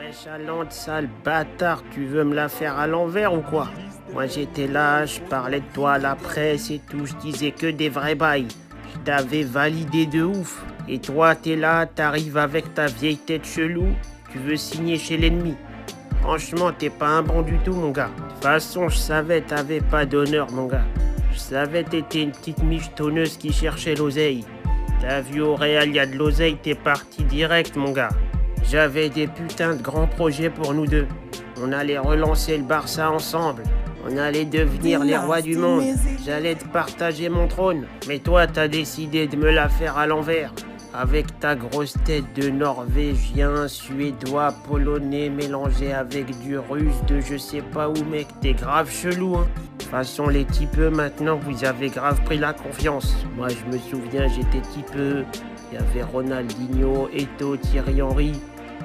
Wesh, Hollande, sale bâtard, tu veux me la faire à l'envers ou quoi? Moi j'étais là, je parlais de toi à la presse et tout, je disais que des vrais bails. Je t'avais validé de ouf. Et toi t'es là, t'arrives avec ta vieille tête chelou, tu veux signer chez l'ennemi. Franchement, t'es pas un bon du tout, mon gars. De toute façon, je savais t'avais pas d'honneur, mon gars. Je savais t'étais une petite michetonneuse qui cherchait l'oseille. T'as vu au Real, y a de l'oseille, t'es parti direct, mon gars. J'avais des putains de grands projets pour nous deux. On allait relancer le Barça ensemble. On allait devenir les rois du monde. J'allais te partager mon trône. Mais toi, t'as décidé de me la faire à l'envers. Avec ta grosse tête de Norvégien, Suédois, Polonais mélangé avec du Russe de je sais pas où, mec. T'es grave chelou, hein. De toute façon, les typeux, maintenant, vous avez grave pris la confiance. Moi, je me souviens, j'étais typeux. Il y avait Ronaldinho, Eto'o, Thierry Henry.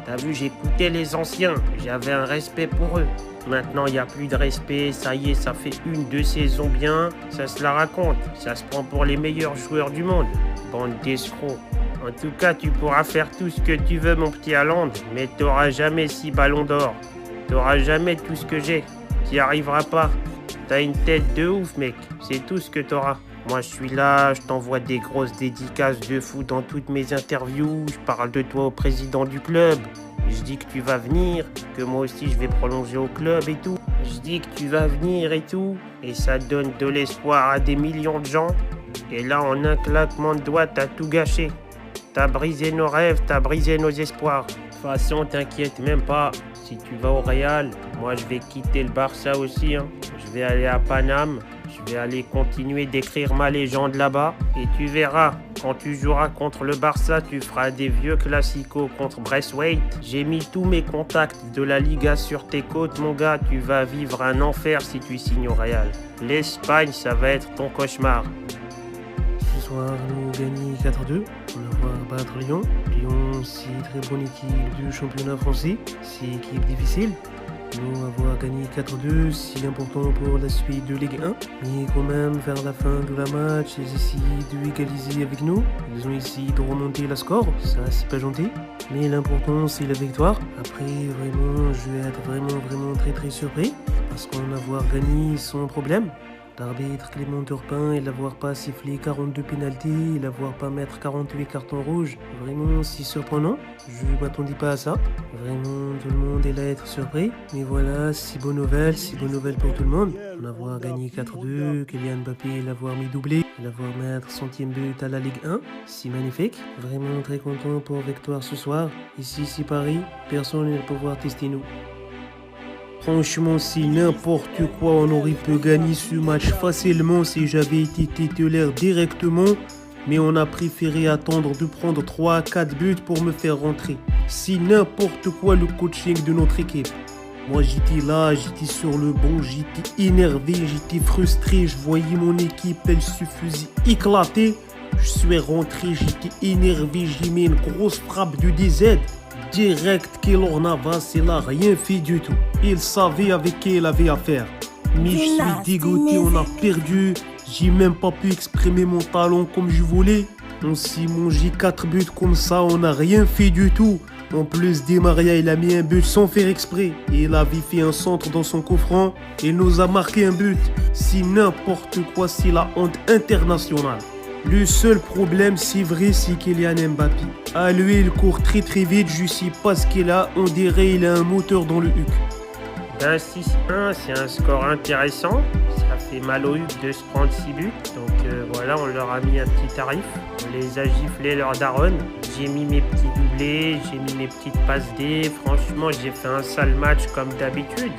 T'as vu, j'écoutais les anciens. J'avais un respect pour eux. Maintenant, il n'y a plus de respect. Ça y est, ça fait 1-2 saisons bien. Ça se la raconte. Ça se prend pour les meilleurs joueurs du monde. Bande d'escrocs. En tout cas, tu pourras faire tout ce que tu veux, mon petit Haaland. Mais t'auras jamais 6 ballons d'or. T'auras jamais tout ce que j'ai. T'y arriveras pas. T'as une tête de ouf, mec. C'est tout ce que t'auras. Moi, je suis là, je t'envoie des grosses dédicaces de fou dans toutes mes interviews. Je parle de toi au président du club. Je dis que tu vas venir, que moi aussi je vais prolonger au club et tout. Je dis que tu vas venir et tout. Et ça donne de l'espoir à des millions de gens. Et là, en un claquement de doigts, t'as tout gâché. T'as brisé nos rêves, t'as brisé nos espoirs. De toute façon, t'inquiète même pas. Si tu vas au Real, moi je vais quitter le Barça aussi, hein. Je vais aller à Paname. Je vais aller continuer d'écrire ma légende là-bas. Et tu verras, quand tu joueras contre le Barça, tu feras des vieux classicos contre Braithwaite. J'ai mis tous mes contacts de la Liga sur tes côtes, mon gars. Tu vas vivre un enfer si tu signes au Real. L'Espagne, ça va être ton cauchemar. Ce soir, nous gagnons 4-2. On va battre Lyon. Lyon, c'est une très bonne équipe du championnat français. C'est une équipe difficile. Nous avoir gagné 4-2, c'est important pour la suite de Ligue 1. Mais quand même, vers la fin de la match, ils essaient de égaliser avec nous. Ils ont essayé de remonter la score. Ça, c'est pas gentil. Mais l'important, c'est la victoire. Après, vraiment, je vais être vraiment très surpris. Parce qu'on avoir gagné sans problème. L'arbitre Clément Turpin, il n'avoir pas sifflé 42 pénaltys, il n'avoir pas mettre 48 cartons rouges, vraiment c'est surprenant. Je ne m'attendais pas à ça. Vraiment, tout le monde est là à être surpris. Mais voilà, c'est bonne nouvelle pour tout le monde. On avoir gagné 4-2, Kylian Mbappé l'avoir mis doublé, l'avoir mettre 100e but à la Ligue 1, c'est magnifique. Vraiment très content pour victoire ce soir. Ici, c'est Paris, personne ne peut pouvoir tester nous. Franchement, c'est n'importe quoi, on aurait pu gagner ce match facilement si j'avais été titulaire directement, mais on a préféré attendre de prendre 3 à 4 buts pour me faire rentrer. C'est n'importe quoi le coaching de notre équipe. Moi j'étais là, j'étais sur le banc, j'étais énervé, j'étais frustré, je voyais mon équipe, elle se faisait éclater. Je suis rentré, j'étais énervé, j'ai mis une grosse frappe de DZ. Direct Keylor Navas, il a rien fait du tout. Il savait avec qui il avait affaire. Mais je suis dégoûté, on a perdu. J'ai même pas pu exprimer mon talent comme je voulais. On s'est mangé 4 buts comme ça, on n'a rien fait du tout. En plus, Di Maria, il a mis un but sans faire exprès. Il avait fait un centre dans son coup franc. Il nous a marqué un but. C'est n'importe quoi, c'est la honte internationale. Le seul problème, c'est vrai, c'est Kylian Mbappé. Ah, lui, il court très vite, je sais pas ce qu'il a, on dirait il a un moteur dans le huc. D'un 6-1, c'est un score intéressant. Ça fait mal au huc de se prendre 6 buts. Donc voilà, on leur a mis un petit tarif. On les a giflés leur daronne. J'ai mis mes petits doublés, j'ai mis mes petites passes D. Franchement, j'ai fait un sale match comme d'habitude.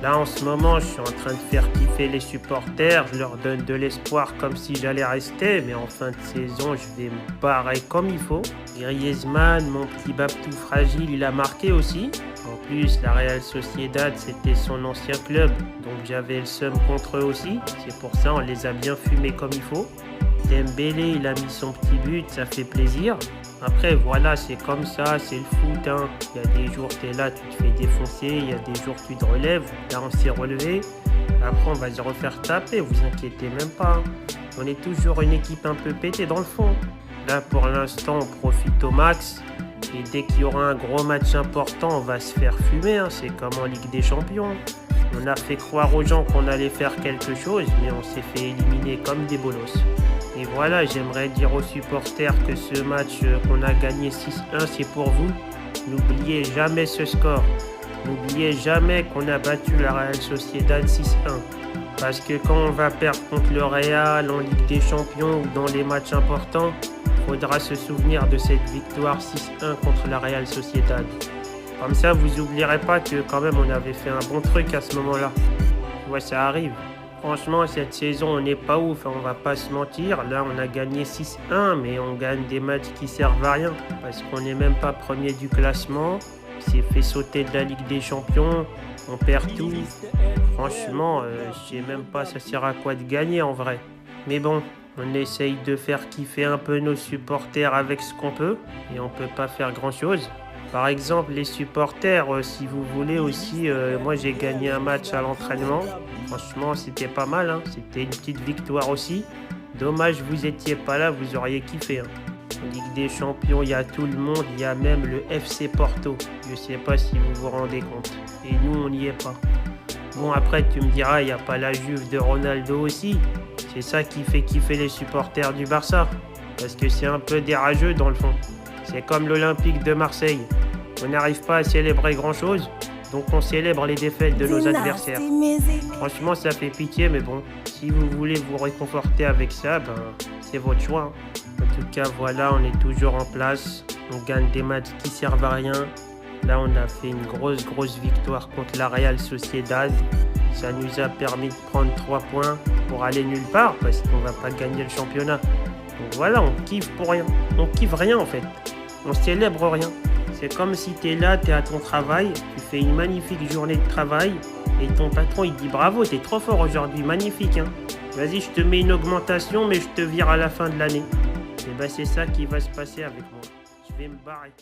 Là, en ce moment, je suis en train de faire kiffer les supporters. Je leur donne de l'espoir comme si j'allais rester. Mais en fin de saison, je vais me barrer comme il faut. Griezmann, mon petit Babtou fragile, il a marqué aussi. En plus, la Real Sociedad, c'était son ancien club. Donc j'avais le seum contre eux aussi. C'est pour ça on les a bien fumés comme il faut. Dembélé, il a mis son petit but, ça fait plaisir. Après, voilà, c'est comme ça, c'est le foot, hein. Il y a des jours, t'es là, tu te fais défoncer. Il y a des jours, tu te relèves. Là, on s'est relevé. Après, on va se refaire taper, vous inquiétez même pas. On est toujours une équipe un peu pétée dans le fond. Là, pour l'instant, on profite au max. Et dès qu'il y aura un gros match important, on va se faire fumer, hein. C'est comme en Ligue des Champions. On a fait croire aux gens qu'on allait faire quelque chose, mais on s'est fait éliminer comme des bolosses. Et voilà, j'aimerais dire aux supporters que ce match qu'on a gagné 6-1, c'est pour vous. N'oubliez jamais ce score. N'oubliez jamais qu'on a battu la Real Sociedad 6-1. Parce que quand on va perdre contre le Real en Ligue des Champions ou dans les matchs importants, il faudra se souvenir de cette victoire 6-1 contre la Real Sociedad. Comme ça, vous n'oublierez pas que quand même on avait fait un bon truc à ce moment-là. Ouais, ça arrive. Franchement, cette saison, on n'est pas ouf, on va pas se mentir. Là, on a gagné 6-1, mais on gagne des matchs qui servent à rien. Parce qu'on n'est même pas premier du classement. On s'est fait sauter de la Ligue des Champions. On perd tout. Franchement, je sais même pas ça sert à quoi de gagner en vrai. Mais bon, on essaye de faire kiffer un peu nos supporters avec ce qu'on peut. Et on peut pas faire grand-chose. Par exemple, les supporters, si vous voulez aussi, moi j'ai gagné un match à l'entraînement. Franchement, c'était pas mal, hein. C'était une petite victoire aussi. Dommage, vous étiez pas là, vous auriez kiffé, hein. En Ligue des Champions, il y a tout le monde, il y a même le FC Porto. Je sais pas si vous vous rendez compte. Et nous, on n'y est pas. Bon, après, tu me diras, il n'y a pas la Juve de Ronaldo aussi. C'est ça qui fait kiffer les supporters du Barça. Parce que c'est un peu des rageux dans le fond. C'est comme l'Olympique de Marseille. On n'arrive pas à célébrer grand-chose, donc on célèbre les défaites de nos adversaires. Franchement, ça fait pitié, mais bon, si vous voulez vous réconforter avec ça, ben, c'est votre choix. En tout cas, voilà, on est toujours en place. On gagne des matchs qui servent à rien. Là, on a fait une grosse victoire contre la Real Sociedad. Ça nous a permis de prendre 3 points pour aller nulle part, parce qu'on va pas gagner le championnat. Donc voilà, on kiffe pour rien. On kiffe rien en fait. On célèbre rien. C'est comme si tu es là, tu es à ton travail, tu fais une magnifique journée de travail et ton patron il dit bravo, tu es trop fort aujourd'hui, magnifique, hein. Vas-y, je te mets une augmentation mais je te vire à la fin de l'année. Et ben c'est ça qui va se passer avec moi. Je vais me barrer.